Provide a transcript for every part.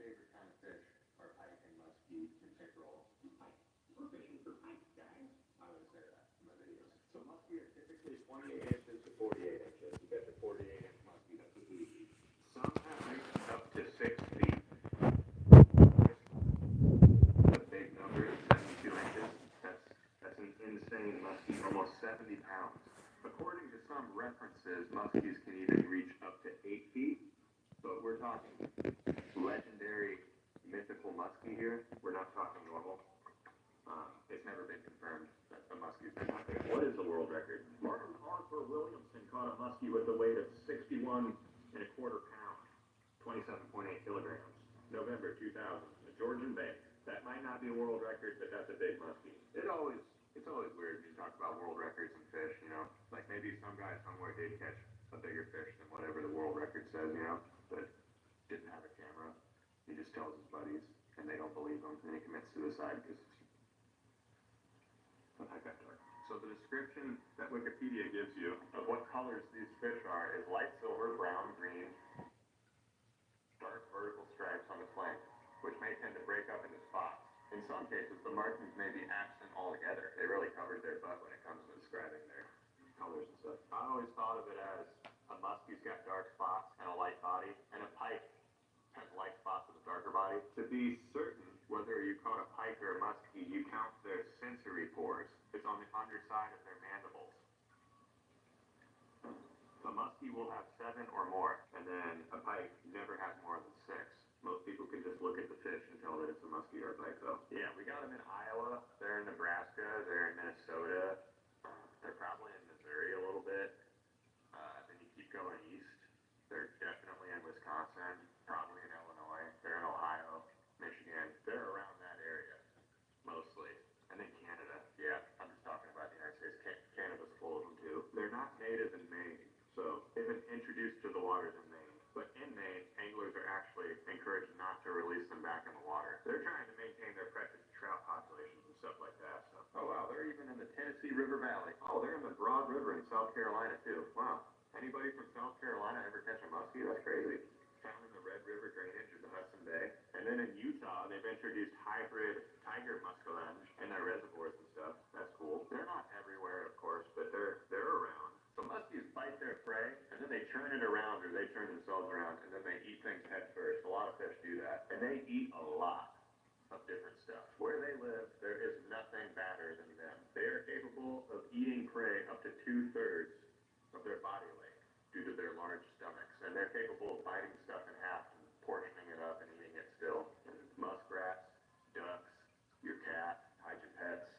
favorite kind of fish are pike and muskie and pickerel. Pike. We're fishing for pike, guys. I always say that in my videos. So muskie are typically 28 inches to 48 inches. You got your 48-inch muskie, that's a easy. Some have reached up to 6 feet. A big number is 72 inches. That's an insane muskie, almost 70 pounds. According to some references, muskies can even reach up to 8 feet, but we're talking legendary, mythical muskie here. We're not talking normal. It's never been confirmed that a muskie's been out there. What is the world record? Martin Harper Williamson caught a muskie with a weight of 61 and a quarter pounds, 27.8 kilograms, November 2000, the Georgian Bay. That might not be a world record, but that's a big muskie. It's always weird when you talk about world records and fish, you know? Like maybe some guy somewhere did catch a bigger fish than whatever the world record says, you know? But didn't have a camera. He just tells his buddies, and they don't believe him, and he commits suicide because I got dark. So the description that Wikipedia gives you of what colors these fish are is light silver, brown, green, dark vertical stripes on the flank, which may tend to break up into spots. In some cases, the markings may be absent altogether. They really covered their butt when it comes to describing their colors and stuff. I always thought of it as a muskie's got dark spots and a light body, and a pike has light spots with a darker body. To be certain whether you caught a pike or a muskie, you count their sensory pores. It's on the underside of their mandibles. A muskie will have 7 or more, and then a pike never has more than 6. Most people can just look at the fish and tell that it's a muskie or a pike, though. Yeah, we got them in Iowa. They're in Nebraska. They're in Minnesota. They're probably in Missouri a little bit. Then you keep going east. They're definitely in Wisconsin. Probably in Illinois. They're in Ohio, Michigan. They're around that area, mostly. And then Canada. Yeah, I'm just talking about the United States. Canada's full of them, too. They're not native in Maine, so they've been introduced to the waters in Maine. But in Maine, anglers are actually encouraged not to release them back in the water. They're trying to maintain their precious trout populations and stuff like that. So. Oh, wow, they're even in the Tennessee River Valley. Oh, they're in the Broad River in South Carolina, too. Wow. Anybody from South Carolina ever catch a muskie? That's crazy. Found in the Red River drainage of the Hudson Bay. And then in Utah, they've introduced hybrid tiger muscalenge in their reservoirs and stuff. That's cool. They're not everywhere, of course, but they're around. So muskies bite their prey, and then they turn it around, or they turn themselves around, and then they eat things head first. A lot of fish do that. And they eat a lot of different stuff. Where they live, there is nothing badder than them. They are capable of eating prey up to 2/3 of their body weight due to their large stomachs. And they're capable of biting stuff in half and portioning it up and eating it still. Muskrats, ducks, your cat, hide your pets,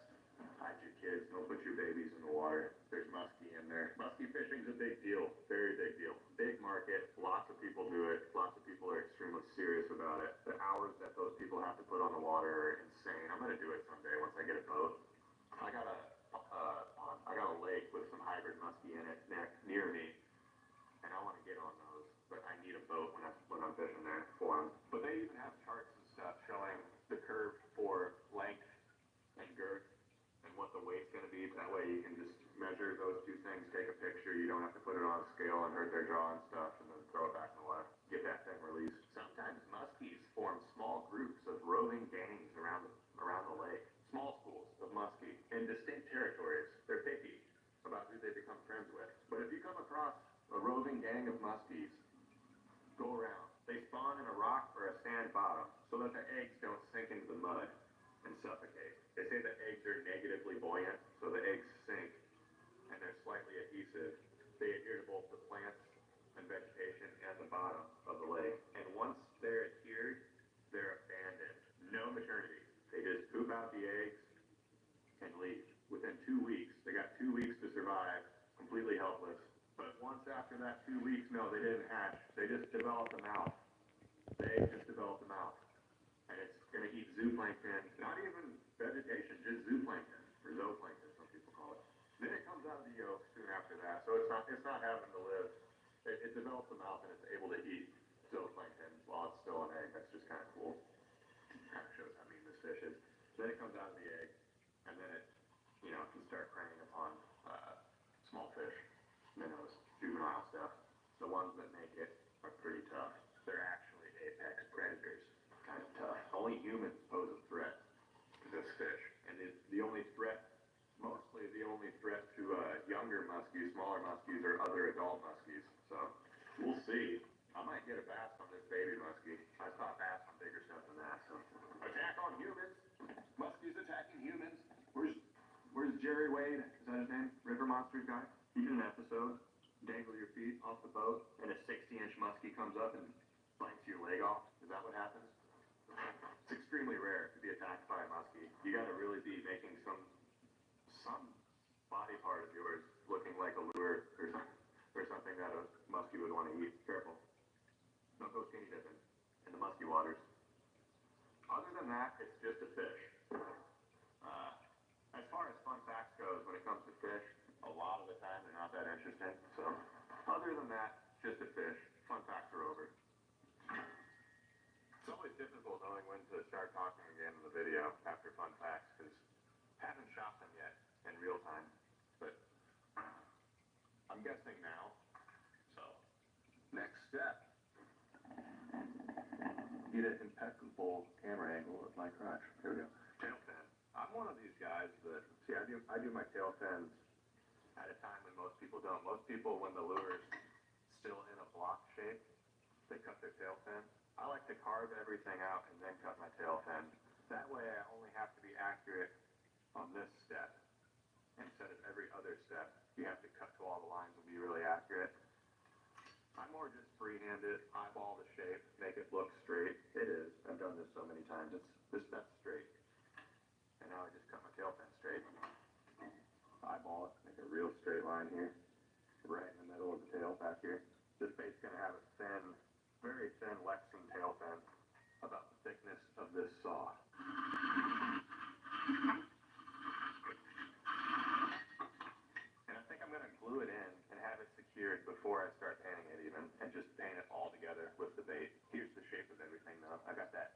hide your kids, don't put your babies in the water. There's muskie in there. Muskie fishing's a big deal, very big deal. Big market, lots of people do it. Lots of people are extremely serious about it. The hours that those people have to put on the water are insane. I'm gonna do it someday once I get a boat. I got a lake with some hybrid muskie in it near me, and I want to get on those, but I need a boat when I'm fishing there for them. But they even have charts and stuff showing the curve for length and girth and what the weight's going to be. That way you can just measure those two things, take a picture. You don't have to put it on a scale and hurt their jaw and stuff, and then throw it back in the water. Get that thing released. Sometimes muskies form small groups of roving gangs around the lake. Small schools of muskie in distinct territories. They're picky about who they become friends with. But if you come across a roving gang of muskies, go around. They spawn in a rock or a sand bottom so that the eggs don't sink into the mud and suffocate. They say the eggs are negatively buoyant, so the eggs sink and they're slightly adhesive. They adhere to both the plants and vegetation and the bottom of the lake. And once they're adhered, they're abandoned. No maternity. They just poop out the eggs and leave. Within 2 weeks, they got 2 weeks to survive, completely helpless. But once after that 2 weeks, no, they didn't hatch. They just developed a mouth. The egg just developed a mouth. And it's going to eat zooplankton, not even vegetation, just zooplankton, or zooplankton, some people call it. Then it comes out of the yolk soon after that, so it's not having to live. It develops a mouth and it's able to eat zooplankton while it's still an egg. That's just kind of cool. Kind of shows how mean this fish is. Then it comes out of the egg, and then it, can start preying upon small fish, minnows, juvenile stuff. The ones that make it are pretty tough. They're actually apex predators. humans pose a threat to this fish, and it's the only threat, mostly the only threat to younger muskies, smaller muskies, or other adult muskies. So we'll see. I might get a bass on this baby muskie. I saw bass on bigger stuff than that. So attack on humans. Muskies attacking humans. Where's Jerry Wade? Is that his name? River Monsters guy? He did an episode. Dangle your feet off the boat, and a 60-inch muskie comes up and bites your leg off. Is that what happens? It's extremely rare to be attacked by a muskie. You got to really be making some body part of yours looking like a lure or something that a muskie would want to eat. Careful. Don't go skinny dipping in the musky waters. Other than that, it's just a fish. As far as fun facts goes, when it comes to fish, a lot of the time they're not that interesting. So, other than that, just a fish. Fun facts are over. It's always difficult knowing when to start talking again in the video after fun facts, because I haven't shot them yet in real time. But I'm guessing now. So, next step. Get an impeccable camera angle with my crotch. Here we go. Tail fin. I'm one of these guys that, see, I do my tail fins at a time when most people don't. Most people, when the lure's still in a block shape, they cut their tail fin. I like to carve everything out and then cut my tail fin. That way I only have to be accurate on this step. Instead of every other step, you have to cut to all the lines and be really accurate. I more just freehand it, eyeball the shape, make it look straight. It is. I've done this so many times. That's straight. And now I just cut my tail fin straight. Eyeball it, make a real straight line here. Right in the middle of the tail back here. This bait's going to have a thin, very thin Lexan tail fin, about the thickness of this saw. And I think I'm going to glue it in and have it secured before I start painting it even, and just paint it all together with the bait. Here's the shape of everything though. I got that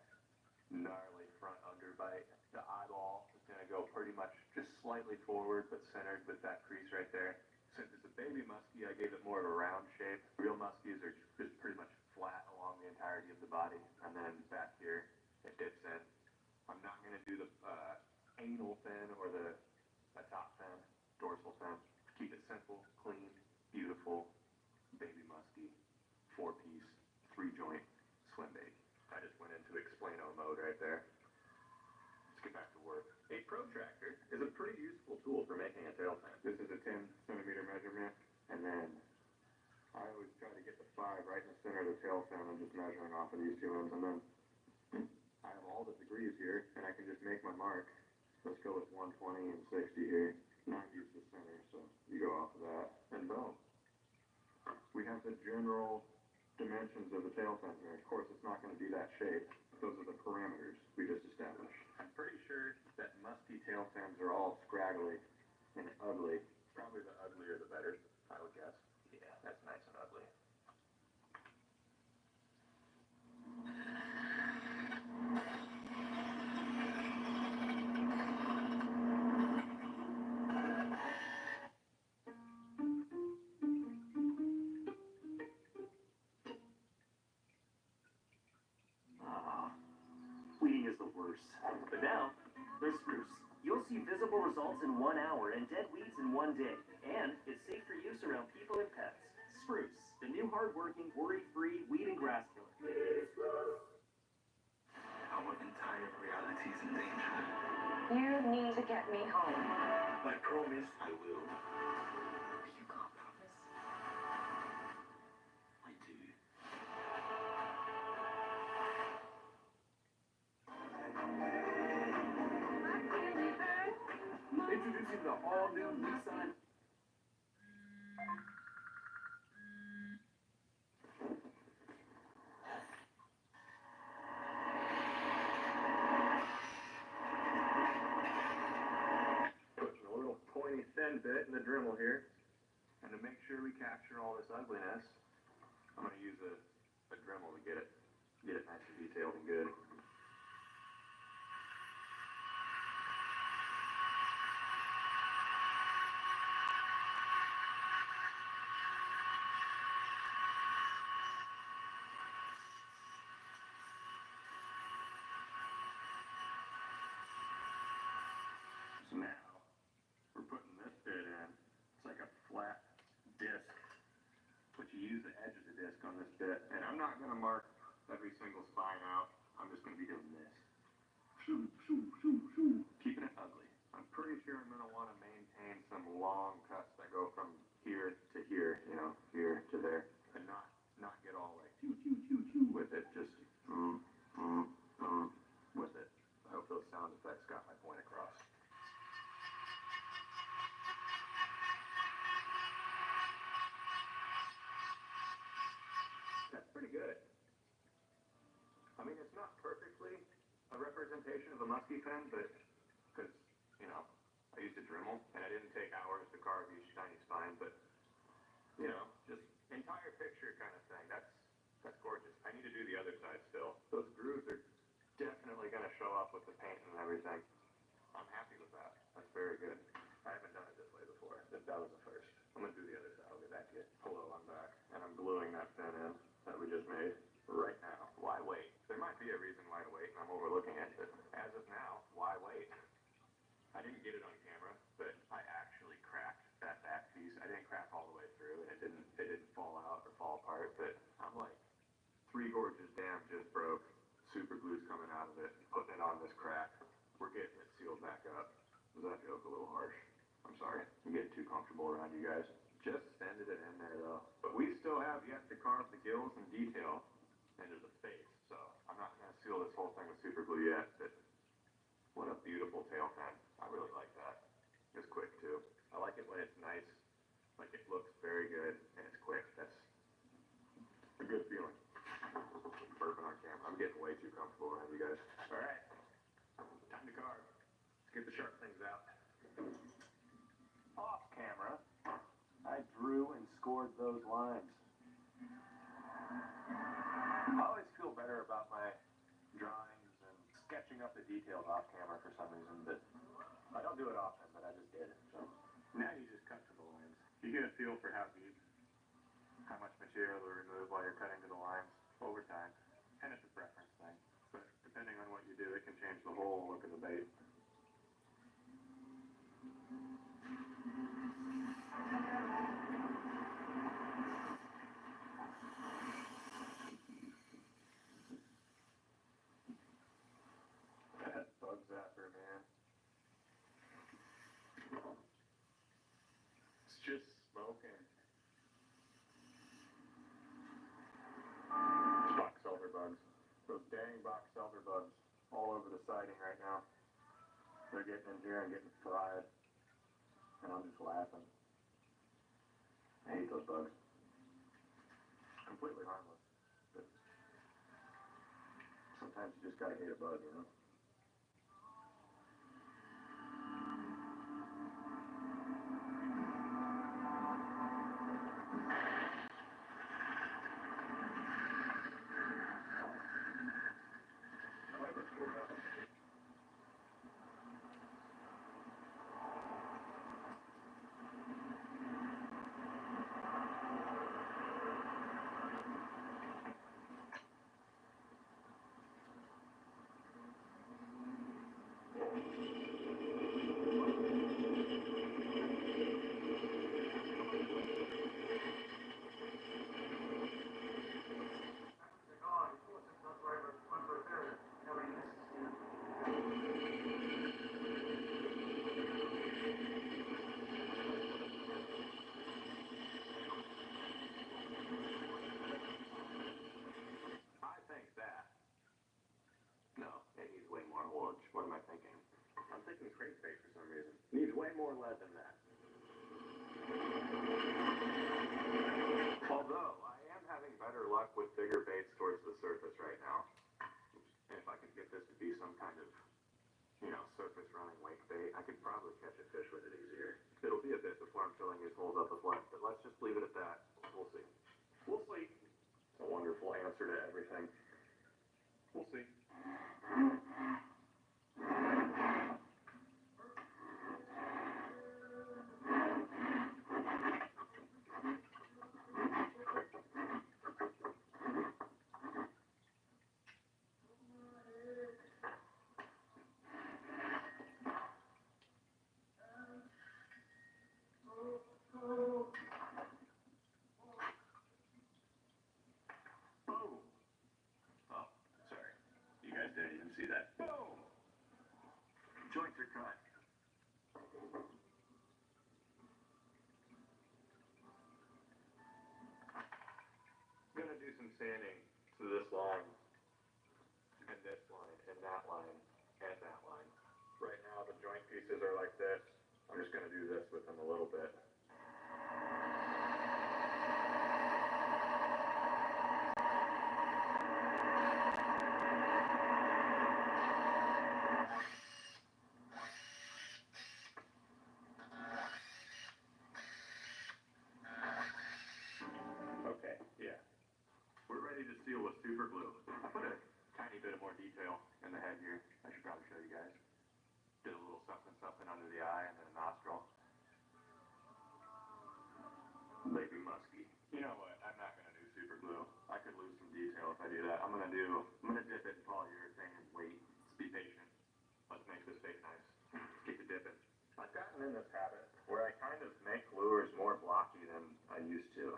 gnarly front underbite. The eyeball is going to go pretty much just slightly forward, but centered with that crease right there. Since it's a baby muskie, I gave it more of a round shape. Real muskies are just pretty much flat along the entirety of the body, and then back here it dips in. I'm not going to do the anal fin or the top fin, dorsal fin. Keep it simple, clean, beautiful, baby muskie, 4-piece, 3-joint swim bait. I just went into explain-o mode right there. Let's get back to work. A protractor is a pretty useful tool for making a tail fin. This is a 10-centimeter measurement, and then I always try to get the 5 right in the center of the tail fin and just measuring off of these 2 ends, and then I have all the degrees here, and I can just make my mark. Let's go with 120 and 60 here. 90 is the center, so you go off of that, and boom. We have the general dimensions of the tail fin here. Of course, it's not going to be that shape. Those are the parameters we just established. I'm pretty sure that musky tail fins are all scraggly and ugly. Probably the uglier the better, I would guess. Yeah, that's nice and ugly. Weeding is the worst. But now, there's spruce. You'll see visible results in 1 hour and dead weeds in 1 day. And it's safe for use around people and pets. Spruce, the new hard-working, worry-free weed and grass killer. Our entire reality's in danger. You need to get me home. I promise I will. You can't promise. I do. Introducing the all-new Nissan. Putting a little pointy thin bit in the Dremel here. And to make sure we capture all this ugliness, I'm going to use a Dremel to get it nice and detailed and good. use the edge of the disc on this bit, and I'm not going to mark every single spine out. I'm just going to be doing this. Keeping it ugly. I'm pretty sure I'm going to want to maintain some long cuts that go from here to here, you know, here to there, and not get all like with it, just with it. I hope those sound effects got my point across. That's pretty good. I mean, it's not perfectly a representation of a musky fin, but because, you know, I used to Dremel, and I didn't take hours to carve each tiny spine, but, you know, just entire picture kind of thing. That's gorgeous. I need to do the other side still. Those grooves are definitely going to show up with the paint and everything. I'm happy with that. That's very good. I haven't done it this way before. That was the first. I'm going to do the other side. I'll get back to it. Hello, I'm back. And I'm gluing that fin in that we just made right now. Why wait? There might be a reason why to wait, and I'm overlooking it, but as of now, why wait? I didn't get it on camera, but I actually cracked that back piece. I didn't crack all the way through, and it didn't fall out or fall apart, but I'm like, 3 gorges dam just broke. Super glue's coming out of it, putting it on this crack. We're getting it sealed back up. Was that joke a little harsh? I'm sorry. I'm getting too comfortable around you guys. Just sanded it in there though. But we still have yet to carve the gills in detail into the face, so I'm not going to seal this whole thing with super glue yet, but what a beautiful tail fin. I really like that. It's quick too. I like it when it's nice, like it looks very good, and it's quick. That's a good feeling. Burping on camera. I'm getting way too comfortable around you guys. Alright, time to carve. Let's get the sharp things out. Off camera, I drew and scored those lines. I always feel better about my drawings and sketching up the details off camera for some reason, but I don't do it often, but I just did. So now you just cut to the lines. You get a feel for how deep, how much material to remove while you're cutting to the lines over time, and it's a preference thing. But depending on what you do, it can change the whole look of the bait. That bug zapper, man. It's just smoking. Box elder bugs. Those dang box elder bugs all over the siding right now. They're getting in here and getting fried. And I'm just laughing. I hate those bugs. Completely harmless. But sometimes you just gotta hate a bug, you know? I think that. No, it needs way more orange. What am I thinking? I'm thinking crate bait for some reason. Needs way more lead than that. Although, I am having better luck with bigger baits towards the surface right now. And if I could get this to be some kind of, you know, surface running wake bait, I could probably catch a fish with it easier. It'll be a bit before I'm filling these holes up with lead, but let's just leave it at that. We'll see. We'll see. It's a wonderful answer to everything. We'll see. see that. Boom! Joints are cut. I'm gonna do some sanding to this line, and this line, and that line, and that line. Right now, the joint pieces are like this. I'm just gonna do this with them a little bit. Okay, yeah. We're ready to seal with super glue. I put a tiny bit of more detail in the head here. I should probably show you guys. Did a little something under the eye and then a nostril. Maybe musky. You know what? I'm not gonna do super glue. I could lose some detail if I do that. I'm gonna dip it in polyurethane and wait. Just be patient. Let's make this fake nice. Keep it dipping. I've gotten in this habit where I kind of make lures more blocky than I used to.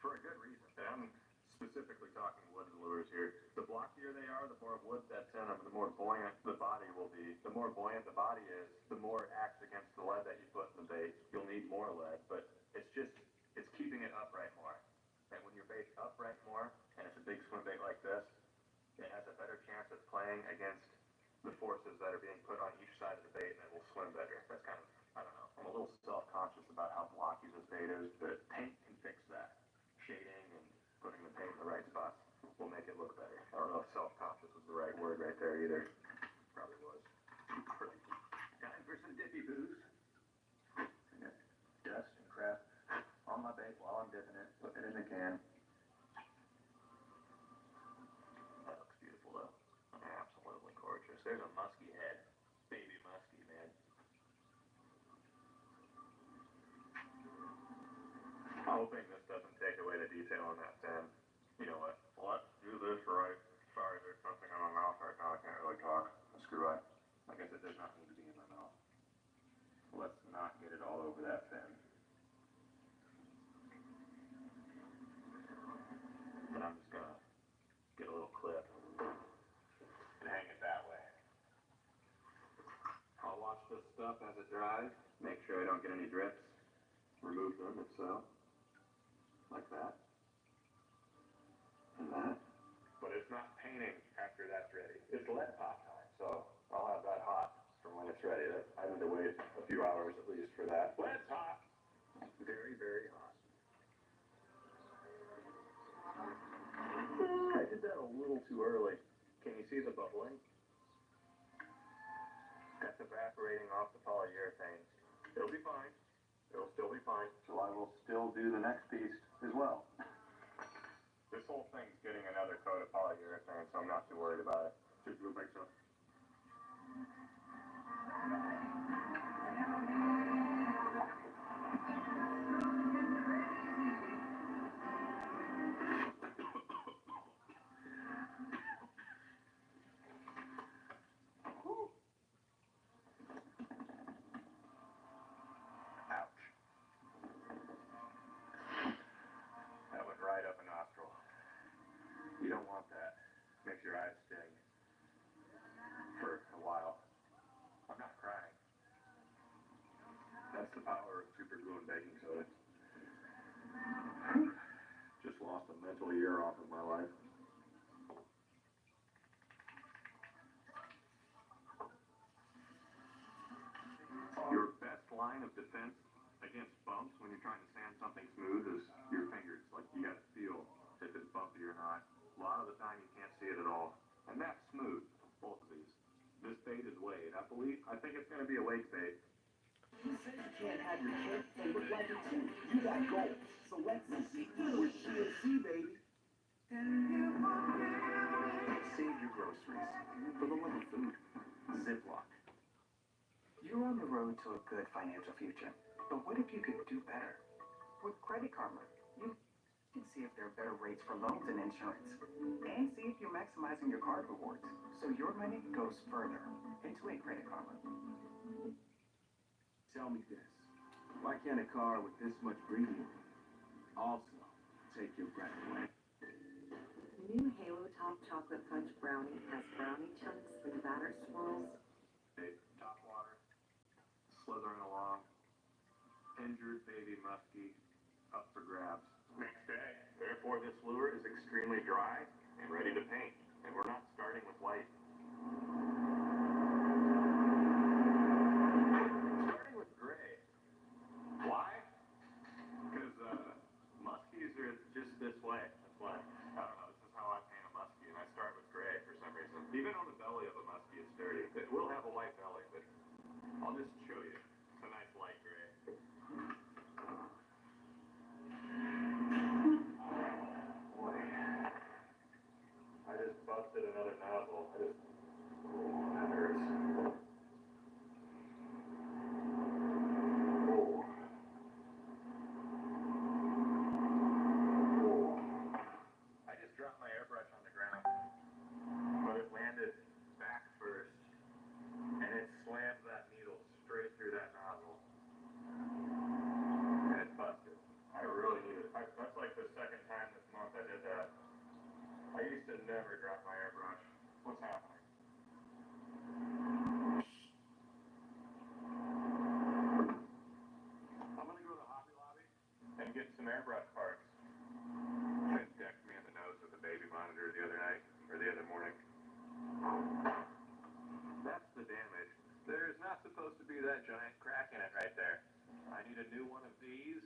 For a good reason. And I'm specifically talking wooden lures here. The blockier they are, the more wood that's in them, the more buoyant the body will be. The more buoyant the body is, the more it acts against the lead that you put in the bait. You'll need more lead, but it's keeping it upright more. And when your bait's upright more, and it's a big swim bait like this, it has a better chance of playing against the forces that are being put on each side of the bait, and it will swim better. That's kind of, I don't know. I'm a little self-conscious about how blocky this bait is, but paint can fix that. Shading and putting the paint in the right spots will make it look better. I don't know if self-conscious was the right word right there either. Probably was. Time for some dippy boos. Dust and crap on my bait while I'm dipping it. Putting it in the can. That looks beautiful though. Absolutely gorgeous. There's a musky head. Baby musky, man. Hoping this doesn't take away the detail on that fin. You know what? Let's do this right. Sorry, there's something in my mouth right now. I can't really talk. Screw it. Like I said, there's not need to be in my mouth. Let's not get it all over that fin. And I'm just gonna get a little clip and hang it that way. I'll watch this stuff as it dries. Make sure I don't get any drips. Remove them if so. Like that. And that. But it's not painting after that's ready. It's lead pop time, so I'll have that hot for when it's ready. I need to wait a few hours at least for that. Lead's hot. Very, very hot. I did that a little too early. Can you see the bubbling? That's evaporating off the polyurethane. It'll be fine. It'll still be fine. So I will still do the next piece as well. This whole thing's getting another coat of polyurethane, so I'm not too worried about it. Just do it like so. Ouch. That went right up a nostril. You don't want that. Makes your eyes sting. For a while. I'm not crying. That's the power of super glue and baking soda. Just lost a mental year off of my life. Your best line of defense against bumps when you're trying to sand something smooth is your fingers. Like, you gotta feel if it's bumpy or not. A lot of the time you can't see it at all. And that's smooth, both of these. This bait is weighed. I think it's gonna be a weight bait. You said you can't have your cake and look like it too. You got gold. So let's see. With GNC, baby. Save your groceries. For the love of food. Ziploc. You're on the road to a good financial future. But what if you could do better? With Credit Karma, you can see if there are better rates for loans and insurance. And see if you're maximizing your card rewards. So your money goes further into a Credit Karma. Tell me this. Why can't a car with this much breathing room also take your breath away? New Halo Top Chocolate Fudge Brownie has brownie chunks water swirls. Top water, slithering along, injured baby muskie, up for grabs. Next day. Therefore, this lure is extremely dry and ready to paint, and we're not starting with white. Starting with gray. Why? Because muskies are just this way. That's why. I don't know. This is how I paint a muskie, and I start with gray for some reason. Even on the belly of a muskie, it's dirty. It will have a white belly, but I'll just show you. It's a nice light gray. Boy, I just busted another nozzle. Ooh, that hurts. Ooh. Ooh. I just dropped my airbrush on the ground, but it landed back first, and it slammed that needle straight through that nozzle, and it busted. I really need it. That's like the second time this month I did that. I used to never drop my airbrush. What's happening? I'm gonna go to Hobby Lobby and get some airbrush parts. It decked me in the nose with a baby monitor the other night, or the other morning. That's the damage. There's not supposed to be that giant crack in it right there. I need a new one of these,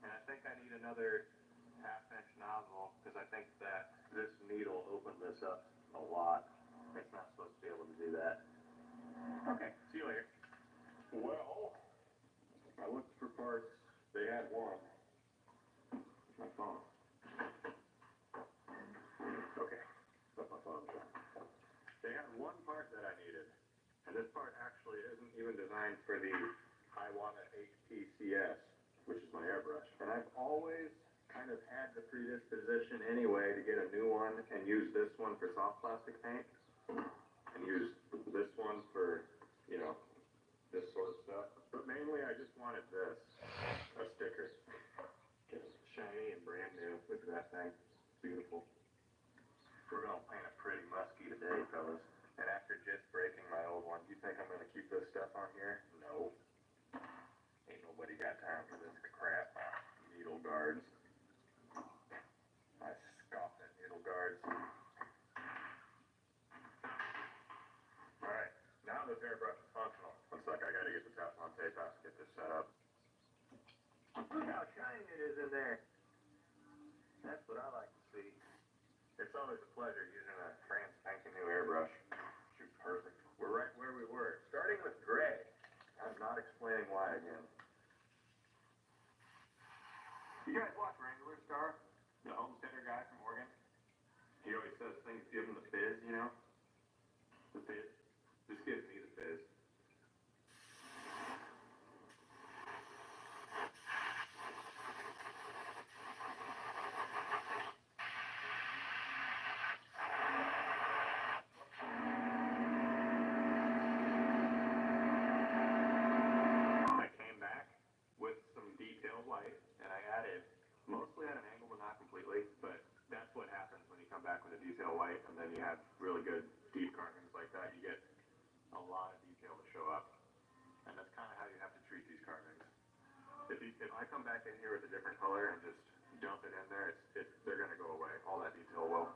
and I think I need another half-inch nozzle, because I think that this needle opened this up a lot. It's not supposed to be able to do that. Okay, see you later. Well, I looked for parts. They had one. My phone. Okay, put my phone down. They had one part that I needed, and this part actually isn't even designed for the Iwata HPCS, which is my airbrush. And I've always kind of had the predisposition anyway to get a new one and use this one for soft plastic paint, and use this one for, you know, this sort of stuff. But mainly I just wanted this, a sticker. It's shiny and brand new. Look at that thing. It's beautiful. We're gonna paint a pretty muskie today, fellas. And after just breaking my old one, do you think I'm gonna keep this stuff on here? No. Ain't nobody got time for this crap. Needle guards. I scoffed at needle guards. Alright, now this airbrush is functional. Looks like I gotta get the Teflon tape out to get this set up. Look how shiny it is in there. That's what I like to see. It's always a pleasure using a brand spanking new airbrush. Shoots perfect. We're right where we were, starting with gray. I'm not explaining why again. You guys watch Wrangler Star? The homesteader guy from Oregon? He always says things give him the fizz, you know? The fizz. This gives me the fizz. I came back with some detailed white, and I added, mostly at an angle but not completely, but that's what happens when you come back with a detail white and then you have really good deep carvings like that. You get a lot of detail to show up, and that's kind of how you have to treat these carvings. If I come back in here with a different color and just dump it in there, they're going to go away. All that detail will.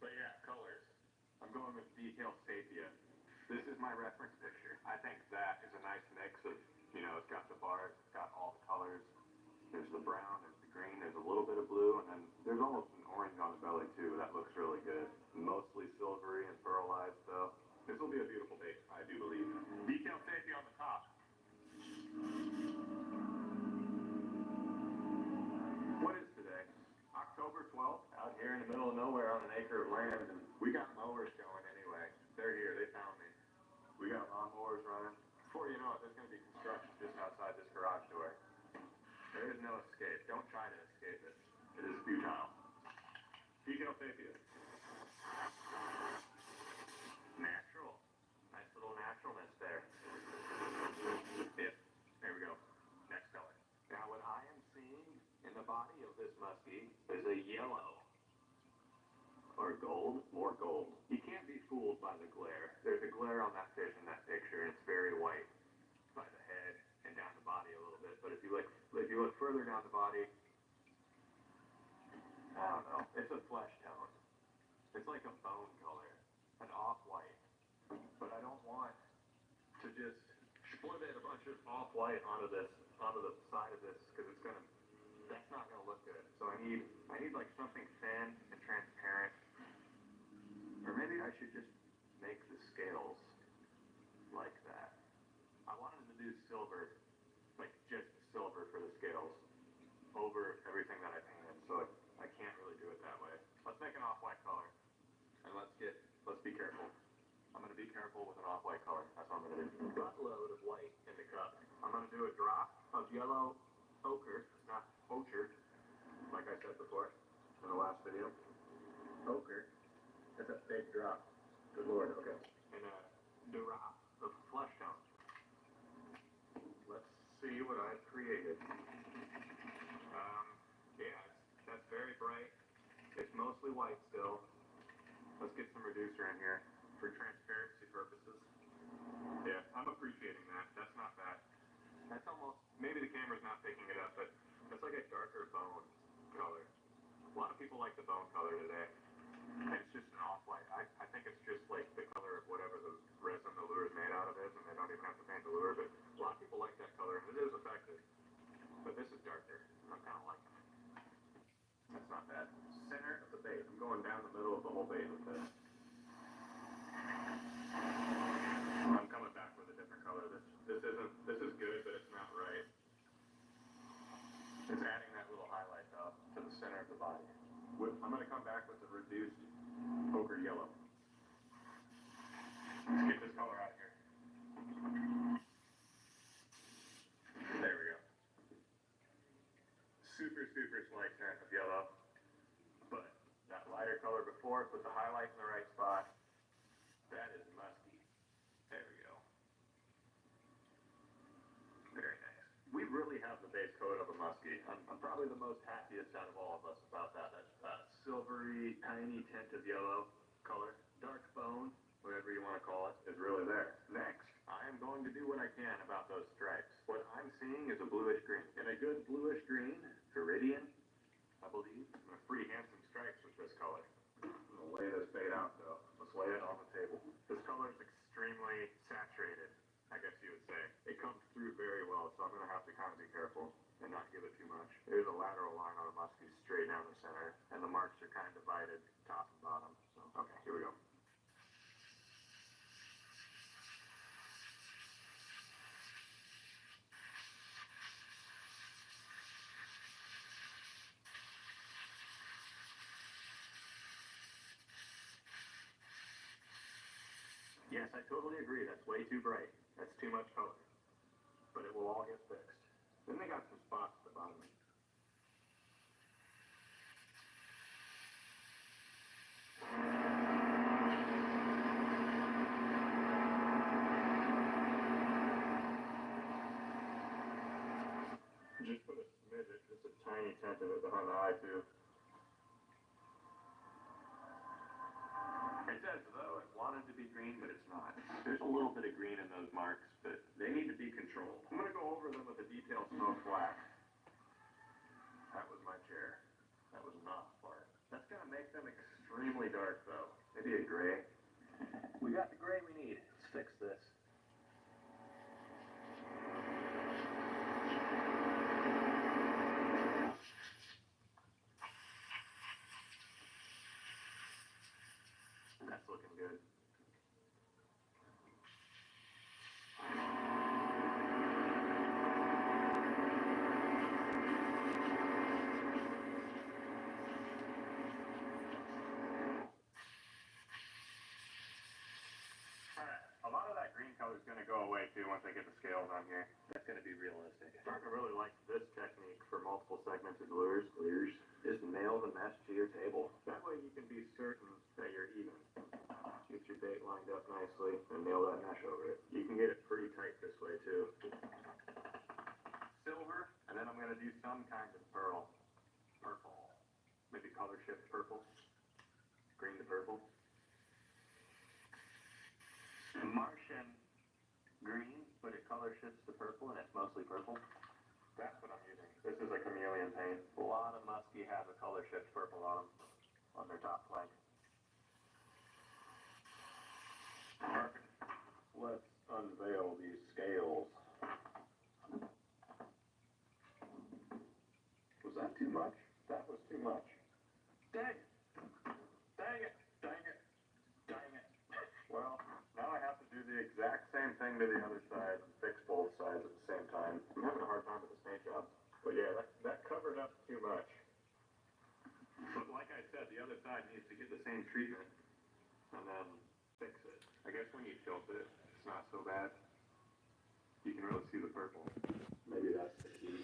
But yeah, colors. I'm going with detail sepia. This is my reference picture. I think that is a nice mix of, you know, it's got the bars, it's got all the colors. There's the brown, there's the green, there's a little bit of blue, and then there's almost an orange on the belly too. That looks really good. Mostly silvery and pearlized though. This will be a beautiful bait, I do believe. Detail sepia on the top. What is today? October 12th, out here in the middle of nowhere on an acre of land, and we got mowers going anyway. They're here, they found me. We got lawnmowers running. Before you know it, there's going to be construction just outside this garage door. There is no escape. Don't try to escape it. It is futile. Detail sapia. Natural. Nice little naturalness there. Yep. There we go. Next color. Now what I am seeing in the body of this muskie is a yellow. Or gold. More gold. You can't be fooled by the glare. There's a glare on that fish in that picture, and it's very white by the head and down the body a little bit. But if you look further down the body, I don't know. It's a flesh tone. It's like a bone color, an off-white. But I don't want to just split a bunch of off-white onto the side of this, because that's not gonna look good. So I need like something thin and transparent. Or maybe I should just make the scales like that. I wanted to do silver, like just silver for the scales over everything that I painted. So I can't really do it that way. Let's make an off-white color, and let's be careful. I'm gonna be careful with an off-white color. That's what I'm gonna do. Buttload of white in the cup. I'm gonna do a drop of yellow ochre, not ochre, like I said before in the last video. Ochre. That's a big drop. Good lord. Okay. And a drop of flesh tone. Let's see what I've created. Yeah, that's very bright. It's mostly white still. Let's get some reducer in here for transparency purposes. Yeah, I'm appreciating that. That's not bad. That's almost, maybe the camera's not picking it up, but that's like a darker bone color. A lot of people like the bone color today. And it's just an off-white. I think it's just like the color of whatever the resin the lure is made out of is, and they don't even have to paint the lure, but a lot of people like that color, and it is effective. But this is darker. I'm kind of liking it. That's not bad. Center of the bait. I'm going down the middle of the whole bait with this. I'm coming back with a different color. This is good, but it's not right. It's adding that little highlight though to the center of the body. I'm going to come back with the reduced ochre yellow. Let's get this color out of here. There we go. Super, super slight tint of yellow. But that lighter color before, with the highlight in the right spot, that is musky. There we go. Very nice. We really have the base coat of a muskie. I'm probably the most happiest out of all of us about that. That silvery, tiny tint of yellow color. Dark bone, whatever you want to call it, is really there. Next, I am going to do what I can about those stripes. What I'm seeing is a bluish green. And a good bluish green, Viridian, I believe. Pretty handsome stripes with this color. I'm going to lay this bait out though. Let's lay it on the table. This color is extremely saturated, I guess you would say. It comes through very well, so I'm going to have to kind of be careful and not give it too much. There's a lateral line on a muskie straight down the center, and the marks are kind of divided top and bottom. So, okay, here we go. Yes, I totally agree. That's way too bright. That's too much color. But it will all get fixed. Then they got some spots at the bottom. Just put a smidget, just a tiny tint of it behind the eye too. It says though it wanted to be green, but it's not. There's a little bit of green in those marks, but they need to be controlled. I'm going to go over them with a detailed smoke black. That was my chair. That was not part. That's going to make them extremely dark though. Maybe a gray. We got the gray we need. Let's fix this. That's looking good. Alright, a lot of that green color is going to go away too once I get the scales on here. that's going to be realistic. I'm starting to really like this technique for multiple segmented lures. Just nail the mesh to your table. That way you can be certain that you're even. Get your bait lined up nicely and nail that mesh over it. You can get it pretty tight this way too. Silver, and then I'm going to do some kind of pearl. Purple. Maybe color shift purple. Green to purple. Martian green, but it color shifts to purple and it's mostly purple. That's what I'm using. This is a chameleon paint. A lot of muskie have a color shift purple on them, on their top flank. Perfect. Let's unveil these scales. Was that too much? That was too much. Dang it. Dang it. Dang it. Dang it. Well, now I have to do the exact same thing to the other side and fix both sides at the same time. I'm having a hard time with this paint job. But yeah, that covered up too much. But like I said, the other side needs to get the same treatment and then fix it. I guess when you tilt it, it's not so bad. You can really see the purple. Maybe that's the key.